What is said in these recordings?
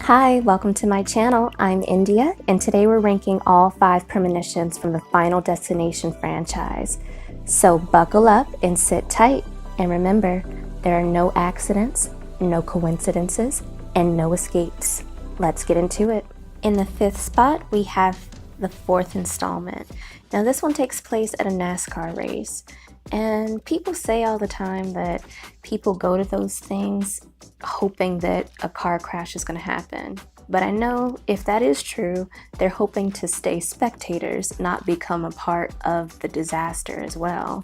Hi, welcome to my channel. I'm India, and today we're ranking all 5 premonitions from the Final Destination franchise. So buckle up and sit tight, and remember, there are no accidents, no coincidences, and no escapes. Let's get into it. In the 5th spot, we have the 4th installment. Now this one takes place at a NASCAR race, and people say all the time that people go to those things hoping that a car crash is going to happen. But I know if that is true, they're hoping to stay spectators, not become a part of the disaster as well.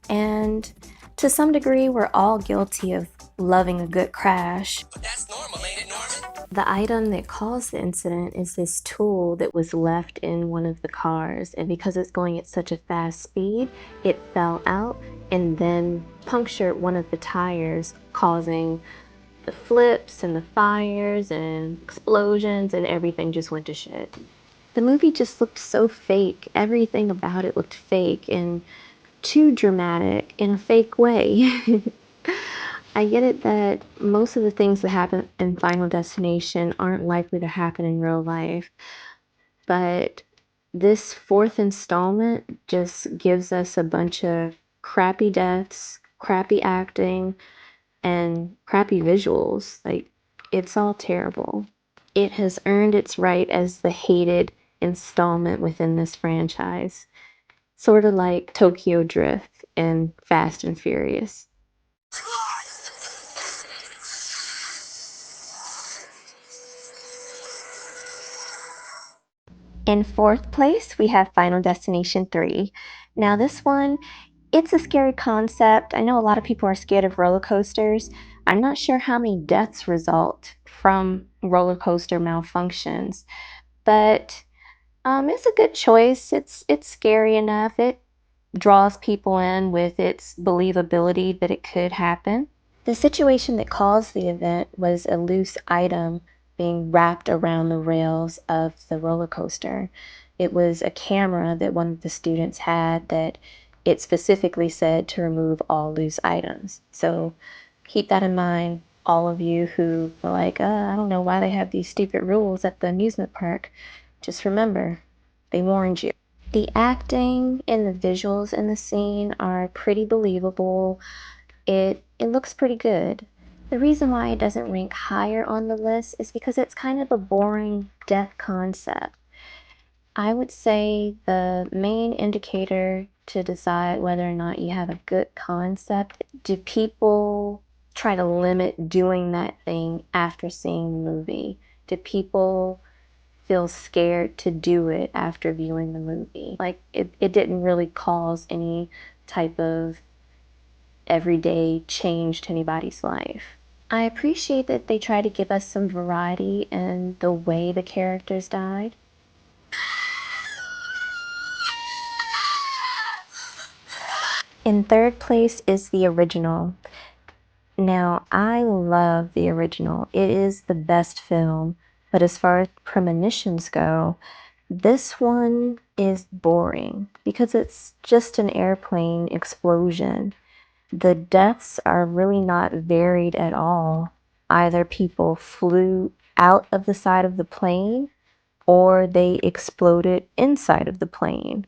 And to some degree, we're all guilty of loving a good crash. But that's normal, ain't it, Norman? The item that caused the incident is this tool that was left in one of the cars, and because it's going at such a fast speed, it fell out and then punctured one of the tires, causing the flips and the fires and explosions, and everything just went to shit. The movie just looked so fake. Everything about it looked fake and too dramatic in a fake way. I get it that most of the things that happen in Final Destination aren't likely to happen in real life, but this 4th installment just gives us a bunch of crappy deaths, crappy acting, and crappy visuals. Like, it's all terrible. It has earned its right as the hated installment within this franchise, sort of like Tokyo Drift and Fast and Furious. In 4th place, we have Final Destination 3. Now, this one, it's a scary concept. I know a lot of people are scared of roller coasters. I'm not sure how many deaths result from roller coaster malfunctions, but it's a good choice. It's scary enough. It draws people in with its believability that it could happen. The situation that caused the event was a loose item being wrapped around the rails of the roller coaster. It was a camera that one of the students had that it specifically said to remove all loose items. So keep that in mind, all of you who are like, I don't know why they have these stupid rules at the amusement park. Just remember, they warned you. The acting and the visuals in the scene are pretty believable. It looks pretty good. The reason why it doesn't rank higher on the list is because it's kind of a boring death concept. I would say the main indicator to decide whether or not you have a good concept, do people try to limit doing that thing after seeing the movie? Do people feel scared to do it after viewing the movie? Like, it didn't really cause any type of everyday change to anybody's life. I appreciate that they try to give us some variety in the way the characters died. In 3rd place is the original. Now, I love the original. It is the best film, but as far as premonitions go, this one is boring because it's just an airplane explosion. The deaths are really not varied at all. Either people flew out of the side of the plane or they exploded inside of the plane.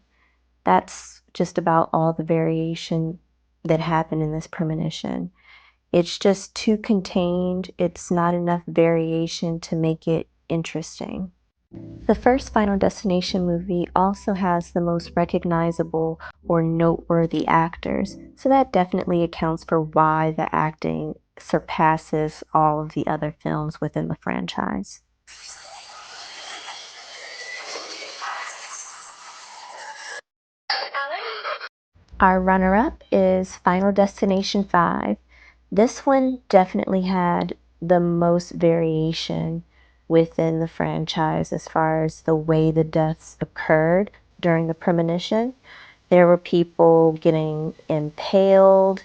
That's just about all the variation that happened in this premonition. It's just too contained. It's not enough variation to make it interesting. The first Final Destination movie also has the most recognizable or noteworthy actors, so that definitely accounts for why the acting surpasses all of the other films within the franchise. Our runner-up is Final Destination 5. This one definitely had the most variation within the franchise as far as the way the deaths occurred during the premonition. There were people getting impaled,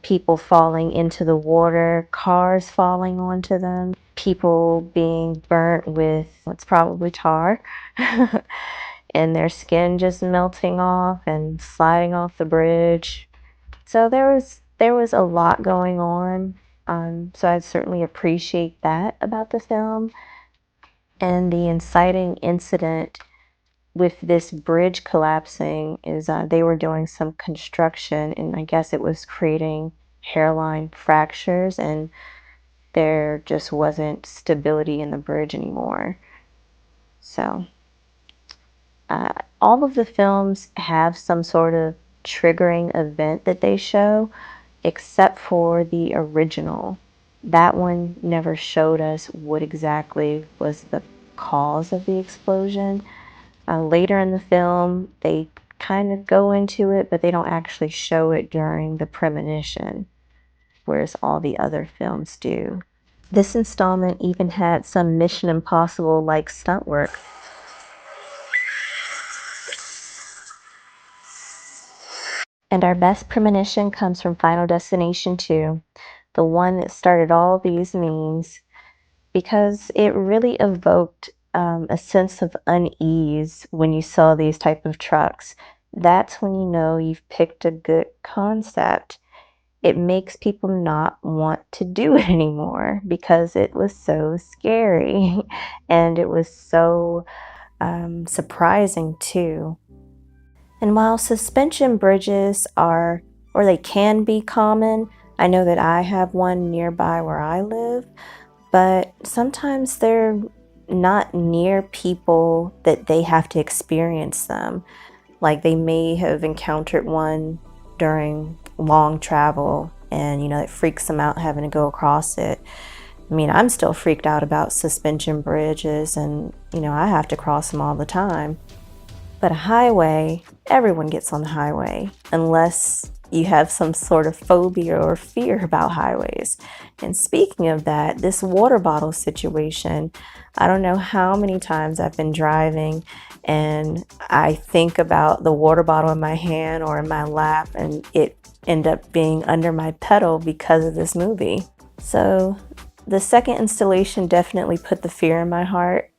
people falling into the water, cars falling onto them, people being burnt with what's probably tar, and their skin just melting off and sliding off the bridge. So there was a lot going on. So I certainly appreciate that about the film. And the inciting incident with this bridge collapsing is they were doing some construction, and I guess it was creating hairline fractures, and there just wasn't stability in the bridge anymore. So all of the films have some sort of triggering event that they show, except for the original. That one never showed us what exactly was the cause of the explosion. Later in the film, they kind of go into it, but they don't actually show it during the premonition, whereas all the other films do. This installment even had some Mission Impossible like stunt work. And our best premonition comes from Final Destination 2, the one that started all these memes, because it really evoked a sense of unease when you saw these type of trucks. That's when you know you've picked a good concept. It makes people not want to do it anymore because it was so scary and it was so surprising too. And while suspension bridges are, or they can be common, I know that I have one nearby where I live, but sometimes they're not near people that they have to experience them. Like they may have encountered one during long travel and, it freaks them out having to go across it. I mean, I'm still freaked out about suspension bridges and, I have to cross them all the time. But a highway, everyone gets on the highway, unless you have some sort of phobia or fear about highways. And speaking of that, this water bottle situation, I don't know how many times I've been driving and I think about the water bottle in my hand or in my lap and it end up being under my pedal because of this movie. So the second installation definitely put the fear in my heart.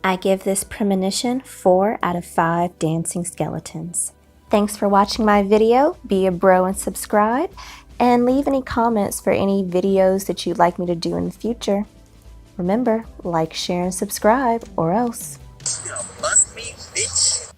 I give this premonition 4 out of 5 dancing skeletons. Thanks for watching my video. Be a bro and subscribe, and leave any comments for any videos that you'd like me to do in the future. Remember, like, share, and subscribe, or else. You know, bust me, bitch.